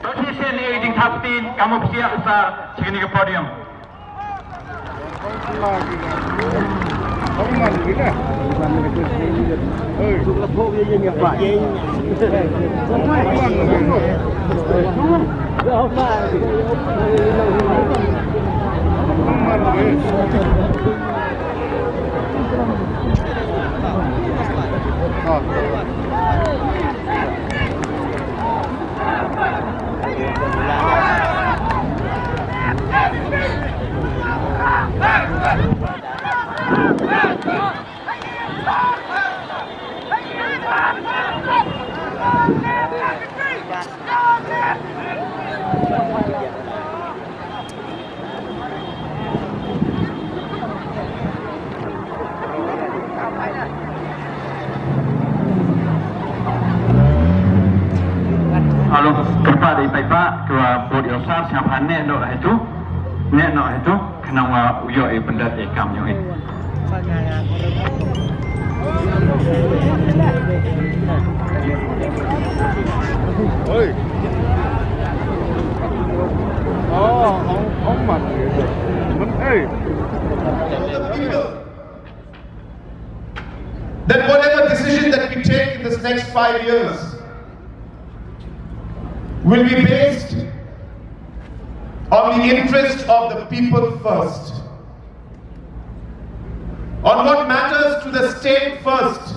Politician Eiding Taptin, Kamupsia Usar, Chigni Podium. Halo, tempat di Paipa, dua bodi osar siapa nek itu, kenapa uyo pendat ekam yo Oi. Oh, ông mặt mình that whatever decision that we take in this next 5 years will be based on the interest of the people first, on what matters to the state first,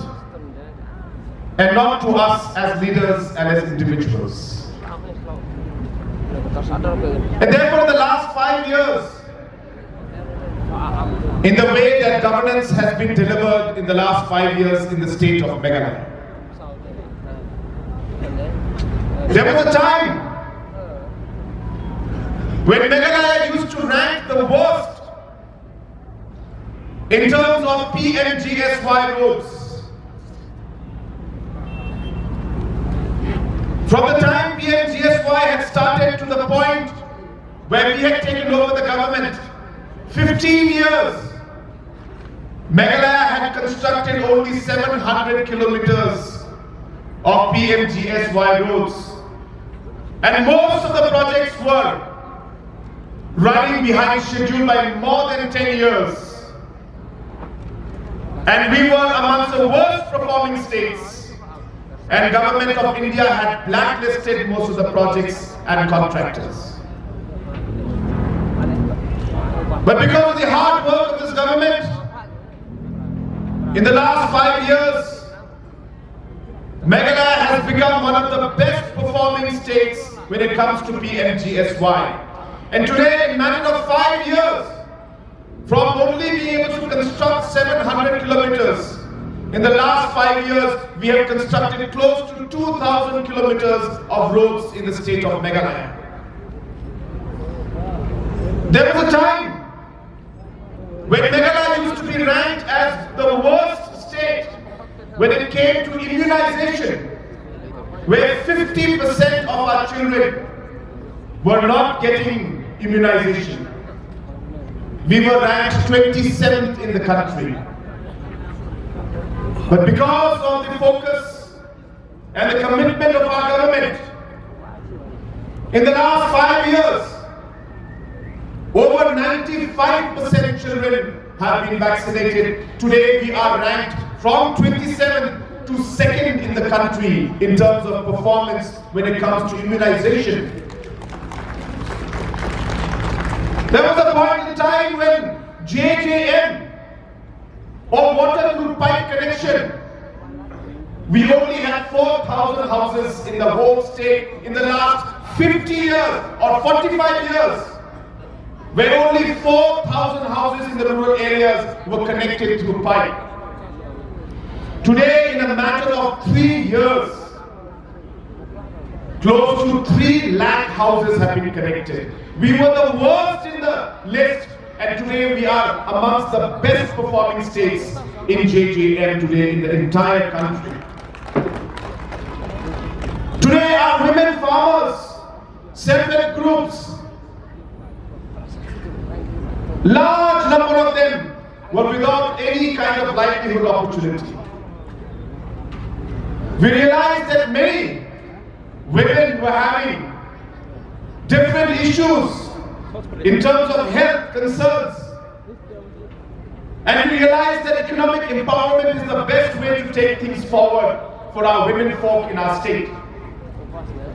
and not to us as leaders and as individuals. And therefore, the last 5 years, in the way that governance has been delivered in the last 5 years in the state of Meghalaya, there was a time when Meghalaya used to rank the worst in terms of PMGSY roads. From the time PMGSY had started to the point where we had taken over the government, 15 years, Meghalaya had constructed only 700 kilometers of PMGSY roads. And most of the projects were running behind schedule by more than 10 years. And we were amongst the worst performing states. And Government of India had blacklisted most of the projects and contractors. But because of the hard work of this government, in the last 5 years, Meghalaya has become one of the best performing states when it comes to PMGSY. And today, in a matter of 5 years, from only being able to construct 700 kilometers, in the last 5 years, we have constructed close to 2,000 kilometers of roads in the state of Meghalaya. There was a time when Meghalaya used to be ranked as the worst state when it came to immunization, where 50% of our children were not getting immunization. We were ranked 27th in the country. But because of the focus and the commitment of our government, in the last 5 years, over 95% children have been vaccinated. Today we are ranked from 27th to 2nd in the country in terms of performance when it comes to immunization. There was a point in time when JJM, or water through pipe connection, we only had 4,000 houses in the whole state in the last 50 years or 45 years, where only 4,000 houses in the rural areas were connected through pipe. Today, in a matter of 3 years, close to 3 lakh houses have been connected. We were the worst in the list, and today we are amongst the best performing states in JJM today in the entire country. Today our women farmers, self-help groups, large number of them were without any kind of livelihood opportunity. We realized that many women were having different issues in terms of health concerns. And we realize that economic empowerment is the best way to take things forward for our women folk in our state.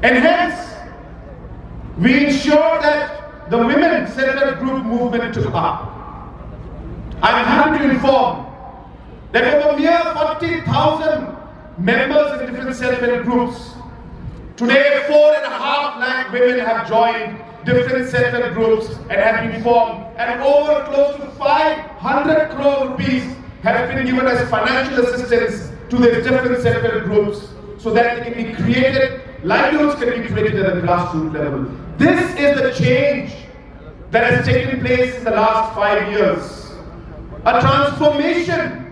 And hence, we ensure that the women self-help group movement took up. I'm happy to inform that from a mere 40,000 members in different self-help groups, today 4.5 lakh women have joined different self-help groups and have been formed, and over close to 500 crore rupees have been given as financial assistance to these different self-help groups so that they can be created, livelihoods can be created at the grassroots level. This is the change that has taken place in the last 5 years. A transformation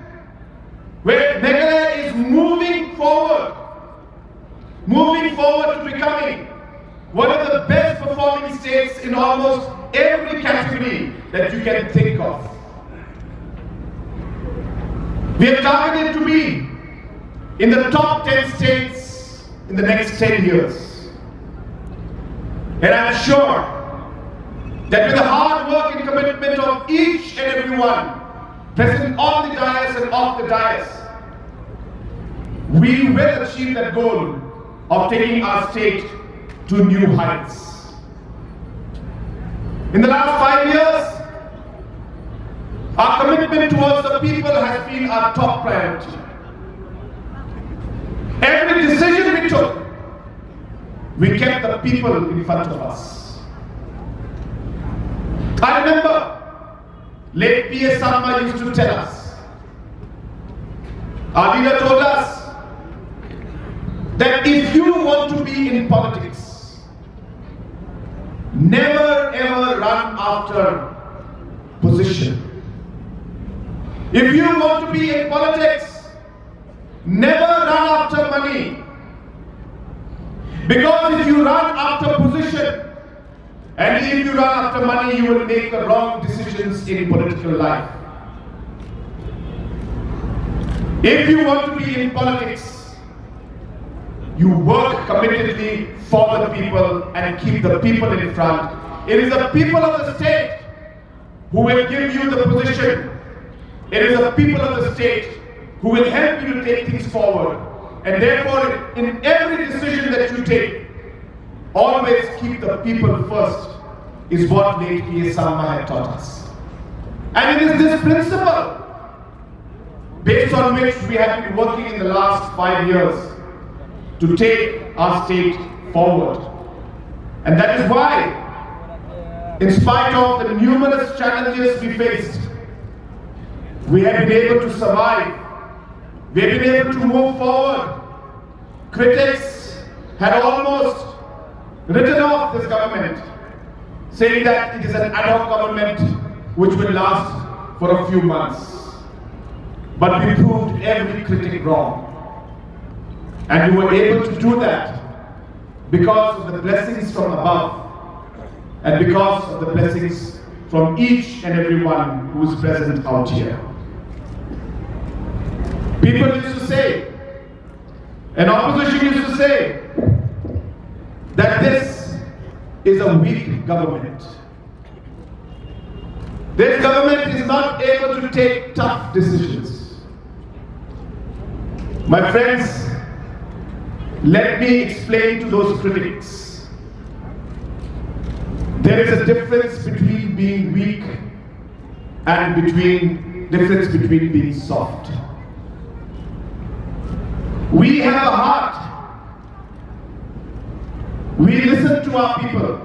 where Meghalaya is moving forward to becoming one of the best performing states in almost every category that you can think of. We are targeted to be in the top 10 states in the next 10 years. And I'm sure that with the hard work and commitment of each and every one present on the dais and off the dais, we will achieve that goal of taking our state to new heights. In the last 5 years, our commitment towards the people has been our top priority. Every decision we took, we kept the people in front of us. I remember late P.S. Sarma used to tell us, our leader told us that if you want to be in politics, never ever run after position. If you want to be in politics, never run after money. Because if you run after position, and if you run after money, you will make the wrong decisions in political life. If you want to be in politics, you work committedly for the people and keep the people in front. It is the people of the state who will give you the position. It is the people of the state who will help you to take things forward. And therefore, in every decision that you take, always keep the people first, is what late P.S. Sarma had taught us. And it is this principle based on which we have been working in the last 5 years to take our state forward. And that is why, in spite of the numerous challenges we faced, we have been able to survive. We have been able to move forward. Critics had almost written off this government, saying that it is an ad hoc government which will last for a few months. But we proved every critic wrong. And we were able to do that because of the blessings from above and because of the blessings from each and every one who is present out here. People used to say, and opposition used to say, that this is a weak government. This government is not able to take tough decisions. My friends, let me explain to those critics. There is a difference between being weak and difference between being soft. We have a heart. We listen to our people.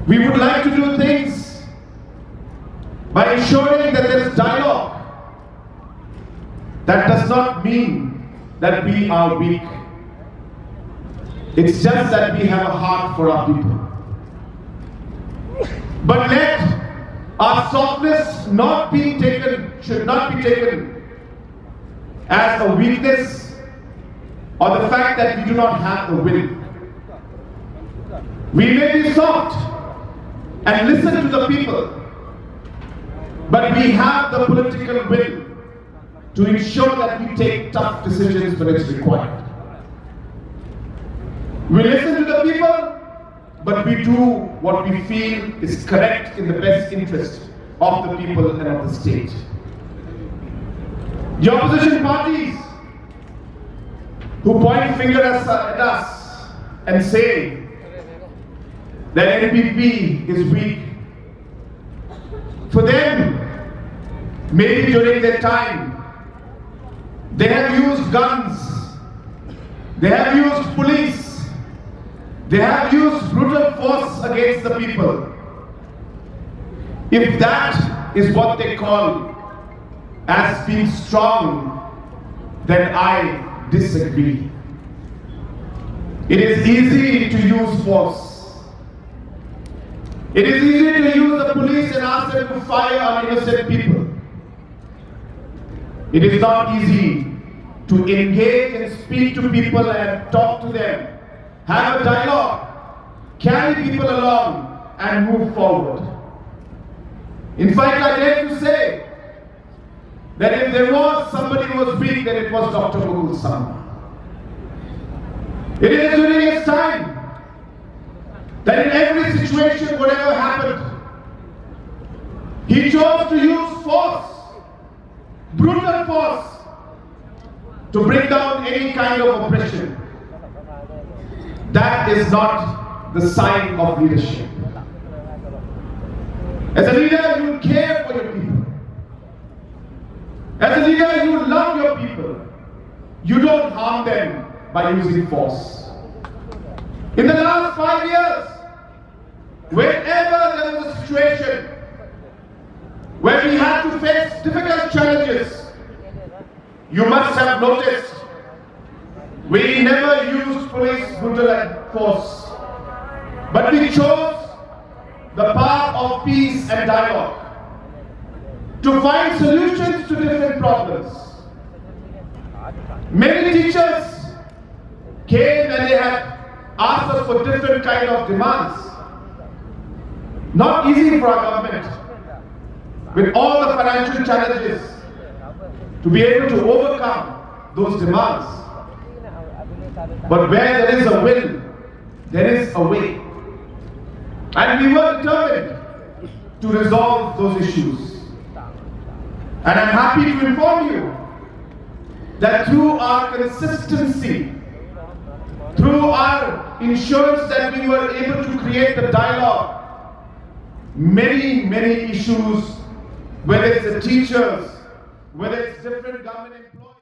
We would like to do things by ensuring that there is dialogue. That does not mean that we are weak. It's just that we have a heart for our people. But let our softness should not be taken as a weakness or the fact that we do not have the will. We may be soft and listen to the people, but we have the political will to ensure that we take tough decisions when it's required. We listen to the people, but we do what we feel is correct in the best interest of the people and of the state. The opposition parties who point fingers at us and say that NPP is weak, for them, maybe during their time, they have used guns, they have used police, they have used brutal force against the people. If that is what they call as being strong, then I disagree. It is easy to use force. It is easy to use the police and ask them to fire on innocent people. It is not easy to engage and speak to people and talk to them, have a dialogue, carry people along and move forward. In fact, I dare to say that if there was somebody who was weak, then it was Dr. Mukul Sangma. It is during his time that in every situation, whatever happened, he chose to use force, brutal force, to bring down any kind of oppression. That is not the sign of leadership. As a leader, you care for your people. As a leader, you love your people. You don't harm them by using force. In the last 5 years, whenever there was a situation where we had to face difficult challenges, you must have noticed we never used police brutal force, but we chose the path of peace and dialogue to find solutions to different problems. Many teachers came and they had asked us for different kind of demands. Not easy for our government, with all the financial challenges, to be able to overcome those demands. But where there is a will, there is a way. And we were determined to resolve those issues. And I'm happy to inform you that through our consistency, through our ensurance that we were able to create the dialogue, many issues, whether it's the teachers, whether it's different government employees,